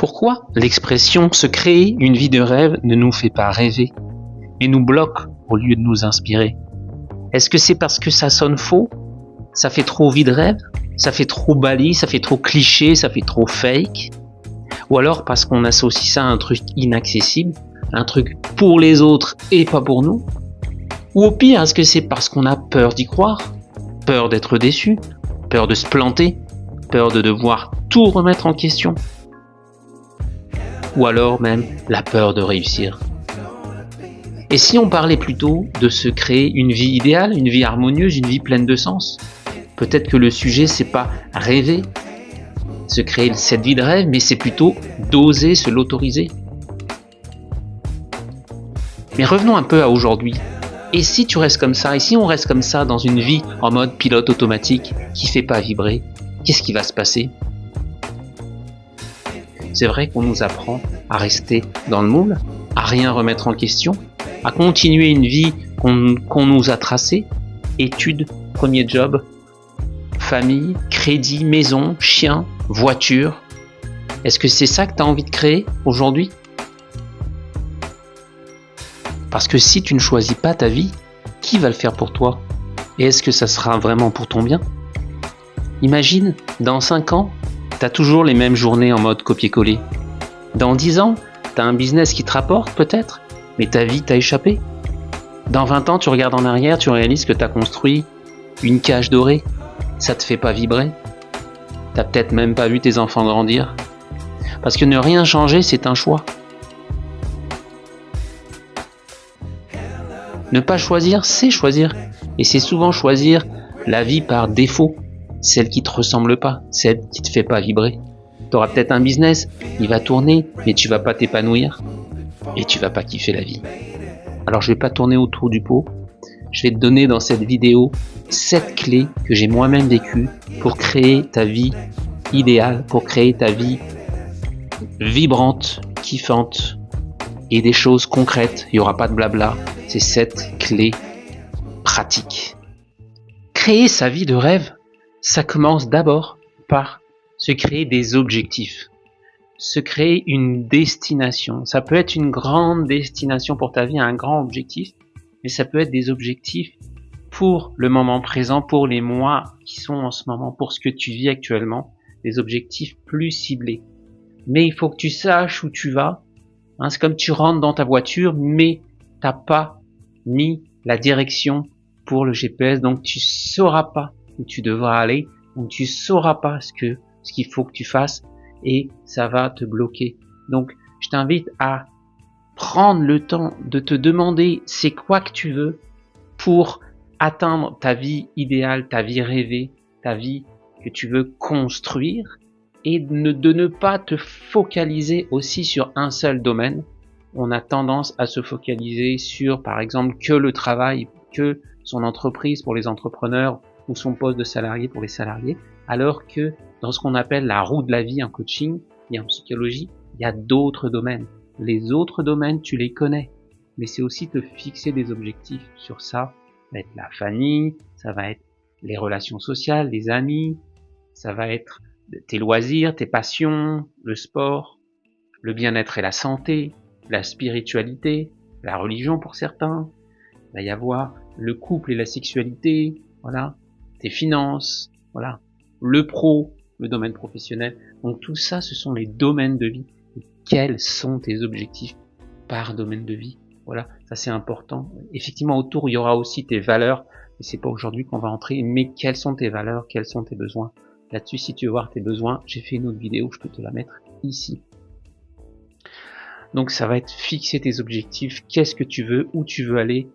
Pourquoi l'expression se créer une vie de rêve ne nous fait pas rêver et nous bloque au lieu de nous inspirer? Est-ce que c'est parce que ça sonne faux? Ça fait trop vie de rêve? Ça fait trop bali? Ça fait trop cliché? Ça fait trop fake? Ou alors parce qu'on associe ça à un truc inaccessible, un truc pour les autres et pas pour nous? Ou au pire, est-ce que c'est parce qu'on a peur d'y croire? Peur d'être déçu? Peur de se planter? Peur de devoir tout remettre en question? Ou alors même la peur de réussir? Et si on parlait plutôt de se créer une vie idéale, une vie harmonieuse, une vie pleine de sens? Peut-être que le sujet c'est pas rêver, se créer cette vie de rêve, mais c'est plutôt d'oser se l'autoriser. Mais revenons un peu à aujourd'hui. Et si tu restes comme ça, et si on reste comme ça dans une vie en mode pilote automatique qui fait pas vibrer, qu'est-ce qui va se passer? C'est vrai qu'on nous apprend à rester dans le moule, à rien remettre en question, à continuer une vie qu'on nous a tracée, études, premier job, famille, crédit, maison, chien, voiture. Est-ce que c'est ça que tu as envie de créer aujourd'hui? Parce que si tu ne choisis pas ta vie, qui va le faire pour toi? Et est-ce que ça sera vraiment pour ton bien? Imagine, dans 5 ans, tu as toujours les mêmes journées en mode copier-coller. Dans 10 ans, tu as un business qui te rapporte peut-être, mais ta vie t'a échappé. Dans 20 ans, tu regardes en arrière, tu réalises que tu as construit une cage dorée. Ça te fait pas vibrer. Tu n'as peut-être même pas vu tes enfants grandir. Parce que ne rien changer, c'est un choix. Ne pas choisir, c'est choisir. Et c'est souvent choisir la vie par défaut. Celle qui te ressemble pas, celle qui te fait pas vibrer. Tu auras peut-être un business, il va tourner, mais tu vas pas t'épanouir. Et tu vas pas kiffer la vie. Alors je vais pas tourner autour du pot. Je vais te donner dans cette vidéo 7 clés que j'ai moi-même vécues pour créer ta vie idéale, pour créer ta vie vibrante, kiffante et des choses concrètes. Il n'y aura pas de blabla. C'est 7 clés pratiques. Créer sa vie de rêve, ça commence d'abord par se créer des objectifs. Se créer une destination. Ça peut être une grande destination pour ta vie, un grand objectif, mais ça peut être des objectifs pour le moment présent, pour les mois qui sont en ce moment, pour ce que tu vis actuellement, des objectifs plus ciblés. Mais il faut que tu saches où tu vas. C'est comme tu rentres dans ta voiture, mais t'as pas mis la direction pour le GPS, donc tu sauras pas où tu devras aller, donc tu sauras pas ce qu'il faut que tu fasses, et ça va te bloquer. Donc je t'invite à prendre le temps de te demander c'est quoi que tu veux pour atteindre ta vie idéale, ta vie rêvée, ta vie que tu veux construire, et de ne pas te focaliser aussi sur un seul domaine. On a tendance à se focaliser sur, par exemple, que le travail, que son entreprise pour les entrepreneurs ou son poste de salarié pour les salariés, alors que dans ce qu'on appelle la roue de la vie en coaching et en psychologie, il y a d'autres domaines. Les autres domaines, tu les connais, mais c'est aussi te fixer des objectifs sur ça. Ça va être la famille, ça va être les relations sociales, les amis, ça va être tes loisirs, tes passions, le sport, le bien-être et la santé, la spiritualité, la religion pour certains. Il va y avoir le couple et la sexualité, voilà, tes finances, voilà, le pro, le domaine professionnel. Donc tout ça, ce sont les domaines de vie. Et quels sont tes objectifs par domaine de vie? Voilà, ça c'est important. Effectivement, autour, il y aura aussi tes valeurs, mais c'est pas aujourd'hui qu'on va entrer, mais quelles sont tes valeurs, quels sont tes besoins? Là-dessus, si tu veux voir tes besoins, j'ai fait une autre vidéo, je peux te la mettre ici. Donc ça va être fixer tes objectifs, qu'est-ce que tu veux, où tu veux aller.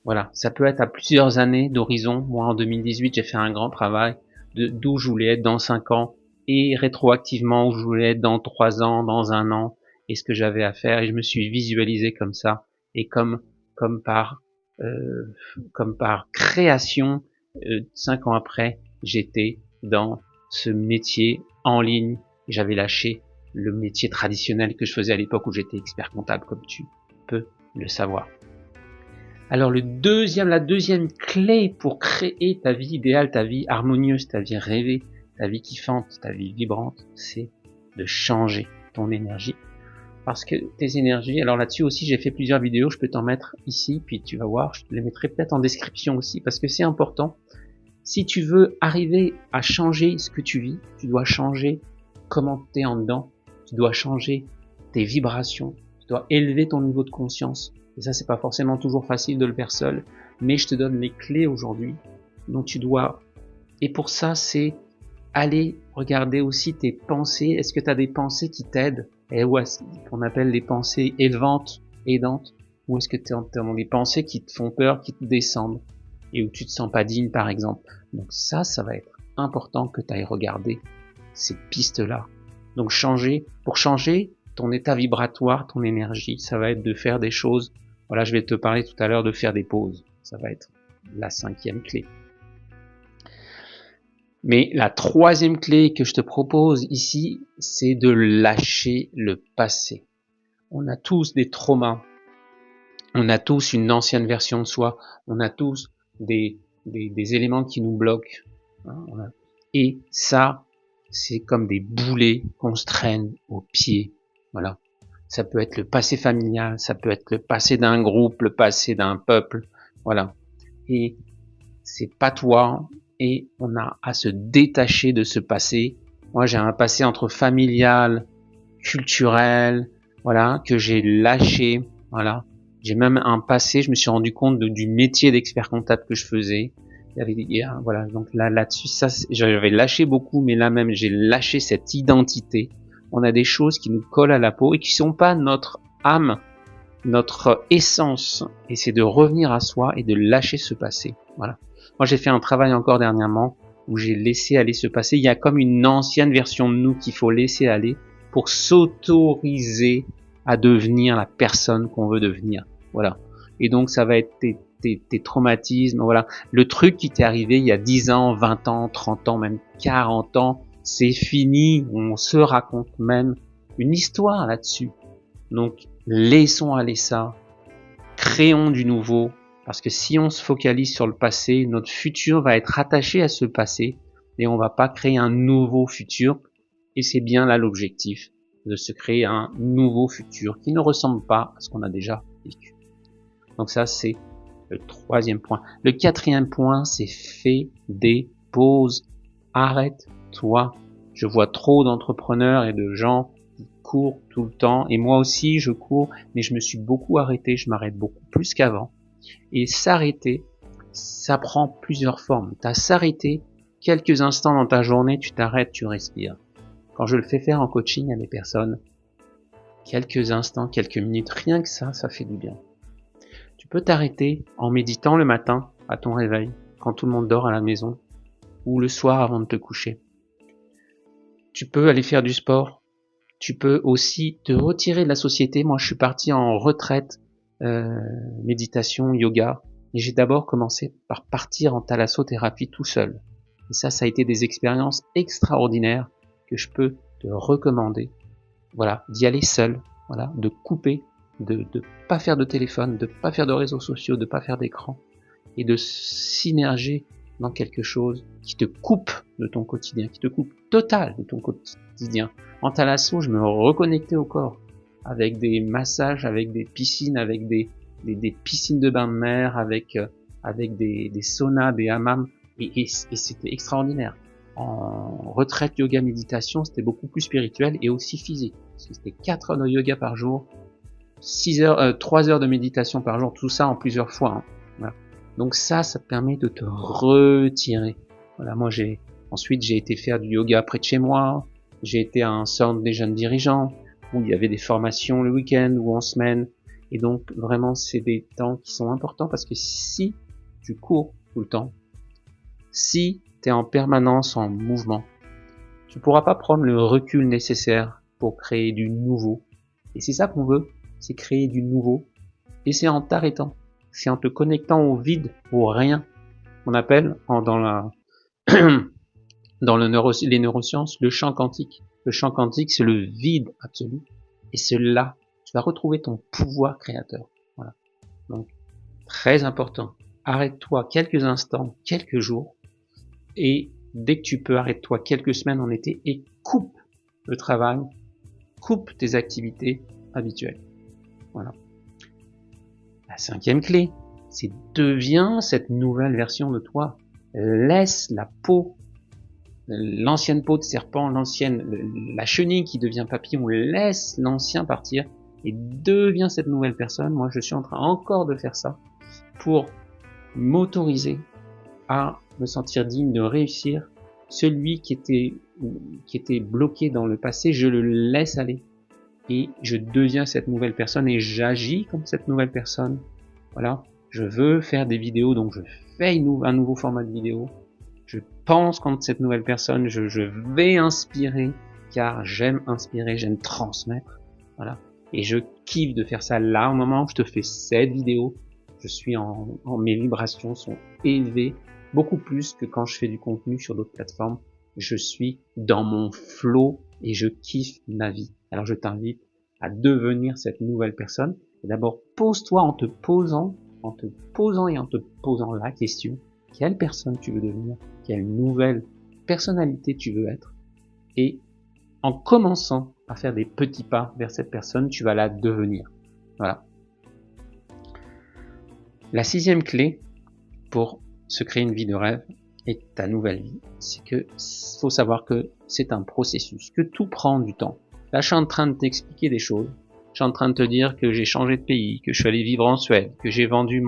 Voilà, ça peut être à plusieurs années d'horizon. Moi en 2018, j'ai fait un grand travail d'où je voulais être dans 5 ans, et rétroactivement où je voulais être dans 3 ans, dans 1 an, et ce que j'avais à faire, et je me suis visualisé comme ça, et comme par création, 5 ans après, j'étais dans ce métier en ligne, et j'avais lâché le métier traditionnel que je faisais à l'époque où j'étais expert comptable, comme tu peux le savoir. Alors la deuxième clé pour créer ta vie idéale, ta vie harmonieuse, ta vie rêvée, ta vie kiffante, ta vie vibrante, c'est de changer. ton énergie. Parce que tes énergies, alors là-dessus aussi j'ai fait plusieurs vidéos, je peux t'en mettre ici, puis tu vas voir, je te les mettrai peut-être en description aussi, parce que c'est important. Si tu veux arriver à changer ce que tu vis, tu dois changer comment tu es en dedans, tu dois changer tes vibrations, tu dois élever ton niveau de conscience. Et ça, c'est pas forcément toujours facile de le faire seul, mais je te donne les clés aujourd'hui. Donc tu dois, et pour ça, c'est aller regarder aussi tes pensées. Est-ce que tu as des pensées qui t'aident? Et ouais, qu'on appelle des pensées élevantes, aidantes, ou est-ce que tu as des pensées qui te font peur, qui te descendent, et où tu te sens pas digne, par exemple. Donc ça va être important que tu ailles regarder ces pistes-là. Donc pour changer ton état vibratoire, ton énergie, ça va être de faire des choses. Voilà, je vais te parler tout à l'heure de faire des pauses. Ça va être la 5e clé. Mais la 3e clé que je te propose ici, c'est de lâcher le passé. On a tous des traumas. On a tous une ancienne version de soi. On a tous des éléments qui nous bloquent. Et ça, c'est comme des boulets qu'on se traîne aux pieds. Voilà. Ça peut être le passé familial, ça peut être le passé d'un groupe, le passé d'un peuple. Voilà. Et c'est pas toi. Et on a à se détacher de ce passé. Moi, j'ai un passé entre familial, culturel, voilà, que j'ai lâché. Voilà. J'ai même un passé, je me suis rendu compte du métier d'expert comptable que je faisais. Voilà, donc là-dessus, ça, j'avais lâché beaucoup, mais là même, j'ai lâché cette identité. On a des choses qui nous collent à la peau et qui sont pas notre âme, notre essence. Et c'est de revenir à soi et de lâcher ce passé. Voilà. Moi, j'ai fait un travail encore dernièrement où j'ai laissé aller ce passé. Il y a comme une ancienne version de nous qu'il faut laisser aller pour s'autoriser à devenir la personne qu'on veut devenir. Voilà. Et donc, ça va être tes traumatismes, voilà. Le truc qui t'est arrivé il y a 10 ans, 20 ans, 30 ans, même 40 ans, c'est fini. On se raconte même une histoire là-dessus. Donc, laissons aller ça. Créons du nouveau. Parce que si on se focalise sur le passé, notre futur va être attaché à ce passé et on va pas créer un nouveau futur. Et c'est bien là l'objectif, de se créer un nouveau futur qui ne ressemble pas à ce qu'on a déjà vécu. Donc ça, c'est le 3e point. Le 4e point, c'est fais des pauses. Arrête-toi. Je vois trop d'entrepreneurs et de gens qui courent tout le temps. Et moi aussi, je cours, mais je me suis beaucoup arrêté. Je m'arrête beaucoup plus qu'avant. Et s'arrêter, ça prend plusieurs formes. T'as s'arrêter quelques instants dans ta journée, tu t'arrêtes, tu respires. Quand je le fais faire en coaching à des personnes, quelques instants, quelques minutes, rien que ça fait du bien. Tu peux t'arrêter en méditant le matin à ton réveil, quand tout le monde dort à la maison, ou le soir avant de te coucher. Tu peux aller faire du sport. Tu peux aussi te retirer de la société. Moi, je suis parti en retraite, méditation, yoga. Et j'ai d'abord commencé par partir en thalassothérapie tout seul. Et ça a été des expériences extraordinaires que je peux te recommander. Voilà, d'y aller seul. Voilà, de couper, de pas faire de téléphone, de pas faire de réseaux sociaux, de pas faire d'écran. Et de s'immerger dans quelque chose qui te coupe de ton quotidien, qui te coupe total de ton quotidien. En thalasso, je me reconnectais au corps, avec des massages, avec des piscines, avec des piscines de bain de mer, avec des saunas, des hammams, et c'était extraordinaire. En retraite yoga méditation, c'était beaucoup plus spirituel et aussi physique, parce que c'était 4 heures de yoga par jour, 3 heures de méditation par jour, tout ça en plusieurs fois. Hein. Voilà. Donc ça te permet de te retirer. Voilà, moi ensuite j'ai été faire du yoga près de chez moi, j'ai été à un centre des jeunes dirigeants, où il y avait des formations le week-end ou en semaine, et donc vraiment c'est des temps qui sont importants, parce que si tu cours tout le temps, si tu es en permanence en mouvement, tu pourras pas prendre le recul nécessaire pour créer du nouveau. Et c'est ça qu'on veut, c'est créer du nouveau, et c'est en t'arrêtant. C'est en te connectant au vide, au rien. On appelle dans les neurosciences le champ quantique. Le champ quantique, c'est le vide absolu. Et c'est là, tu vas retrouver ton pouvoir créateur. Voilà. Donc, très important. Arrête-toi quelques instants, quelques jours. Et dès que tu peux, arrête-toi quelques semaines en été et coupe le travail coupe tes activités habituelles. Voilà. La 5e clé, c'est deviens cette nouvelle version de toi. Laisse la peau, l'ancienne peau de serpent, la chenille qui devient papillon, laisse l'ancien partir et deviens cette nouvelle personne. Moi, je suis en train encore de faire ça pour m'autoriser à me sentir digne de réussir. Celui qui était bloqué dans le passé, je le laisse aller et je deviens cette nouvelle personne et j'agis comme cette nouvelle personne. Voilà, je veux faire des vidéos, donc je fais un nouveau format de vidéo. Je pense comme cette nouvelle personne, je vais inspirer, car j'aime inspirer, j'aime transmettre. Voilà, et je kiffe de faire ça là au moment où je te fais cette vidéo. Je suis mes vibrations sont élevées, beaucoup plus que quand je fais du contenu sur d'autres plateformes. Je suis dans mon flow et je kiffe ma vie. Alors je t'invite à devenir cette nouvelle personne. Et d'abord, pose-toi en te posant et en te posant la question, quelle personne tu veux devenir, quelle nouvelle personnalité tu veux être. Et en commençant à faire des petits pas vers cette personne, tu vas la devenir. Voilà. La 6e clé pour se créer une vie de rêve et ta nouvelle vie, c'est que faut savoir que c'est un processus, que tout prend du temps. Là, je suis en train de t'expliquer des choses. Je suis en train de te dire que j'ai changé de pays, que je suis allé vivre en Suède, que j'ai vendu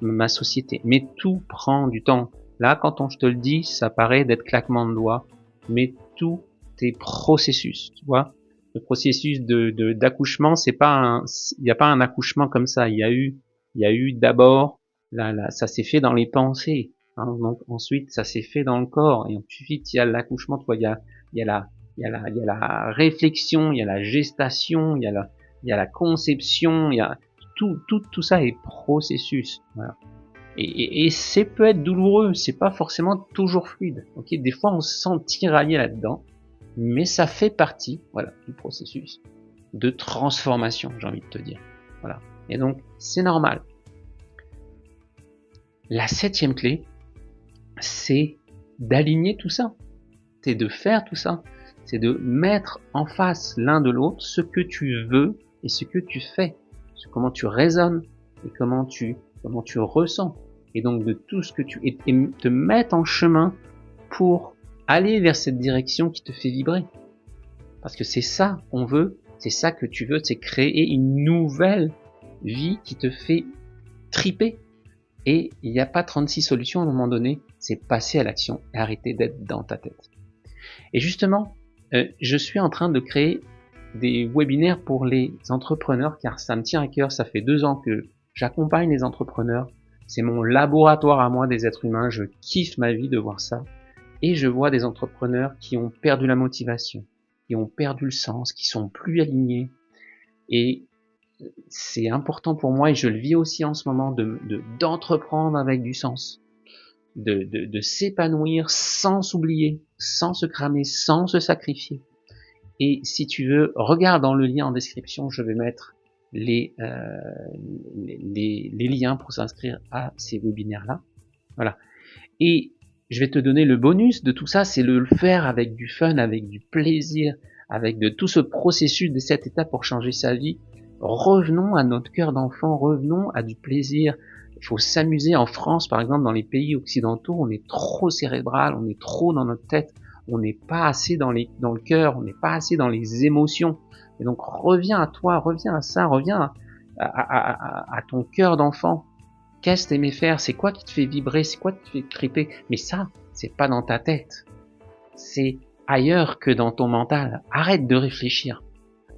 ma société. Mais tout prend du temps. Là, quand je te le dis, ça paraît d'être claquement de doigts, mais tout est processus, tu vois. Le processus d'accouchement, il n'y a pas un accouchement comme ça. Il y a eu d'abord, ça s'est fait dans les pensées, hein, donc ensuite ça s'est fait dans le corps, et ensuite il y a l'accouchement, tu vois, il y a la réflexion, il y a la gestation, il y a la conception, il y a tout ça est processus. Voilà. Et c'est peut être douloureux, c'est pas forcément toujours fluide. Ok, des fois on se sent tiraillé là-dedans, mais ça fait partie, voilà, du processus de transformation, j'ai envie de te dire. Voilà. Et donc c'est normal. La 7e clé, c'est d'aligner tout ça. C'est de faire tout ça. C'est de mettre en face l'un de l'autre ce que tu veux et ce que tu fais. Comment tu raisonnes et comment tu ressens. Et donc de tout ce que et te mettre en chemin pour aller vers cette direction qui te fait vibrer. Parce que c'est ça qu'on veut, c'est ça que tu veux, c'est créer une nouvelle vie qui te fait triper. Et il n'y a pas 36 solutions à un moment donné, c'est passer à l'action et arrêter d'être dans ta tête. Et justement, je suis en train de créer des webinaires pour les entrepreneurs car ça me tient à cœur. Ça fait 2 ans que j'accompagne les entrepreneurs. C'est mon laboratoire à moi des êtres humains. Je kiffe ma vie de voir ça. Et je vois des entrepreneurs qui ont perdu la motivation, qui ont perdu le sens, qui sont plus alignés. Et c'est important pour moi et je le vis aussi en ce moment d'entreprendre avec du sens, de s'épanouir sans s'oublier, sans se cramer, sans se sacrifier. Et si tu veux, regarde dans le lien en description, je vais mettre les liens pour s'inscrire à ces webinaires-là. Voilà. Et je vais te donner le bonus de tout ça, c'est le faire avec du fun, avec du plaisir, avec de tout ce processus de 7 étapes pour changer sa vie. Revenons à notre cœur d'enfant, revenons à du plaisir. Il faut s'amuser. En France, par exemple, dans les pays occidentaux, on est trop cérébral, on est trop dans notre tête, on n'est pas assez dans le cœur, on n'est pas assez dans les émotions. Et donc reviens à toi, reviens à ça, reviens à ton cœur d'enfant. Qu'est-ce que t'aimais faire? C'est quoi qui te fait vibrer? C'est quoi qui te fait triper? Mais ça, c'est pas dans ta tête. C'est ailleurs que dans ton mental. Arrête de réfléchir.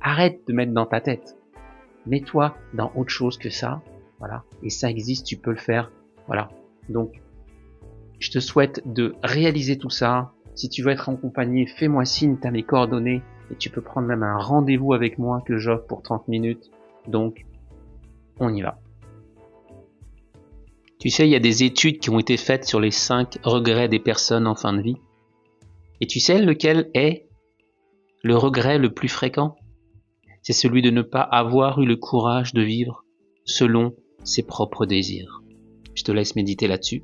Arrête de mettre dans ta tête. Mets-toi dans autre chose que ça, voilà. Et ça existe, tu peux le faire, voilà. Donc, je te souhaite de réaliser tout ça. Si tu veux être accompagné, fais-moi signe, t'as mes coordonnées et tu peux prendre même un rendez-vous avec moi que j'offre pour 30 minutes. Donc, on y va. Tu sais, il y a des études qui ont été faites sur les 5 regrets des personnes en fin de vie. Et tu sais lequel est le regret le plus fréquent? C'est celui de ne pas avoir eu le courage de vivre selon ses propres désirs. Je te laisse méditer là-dessus.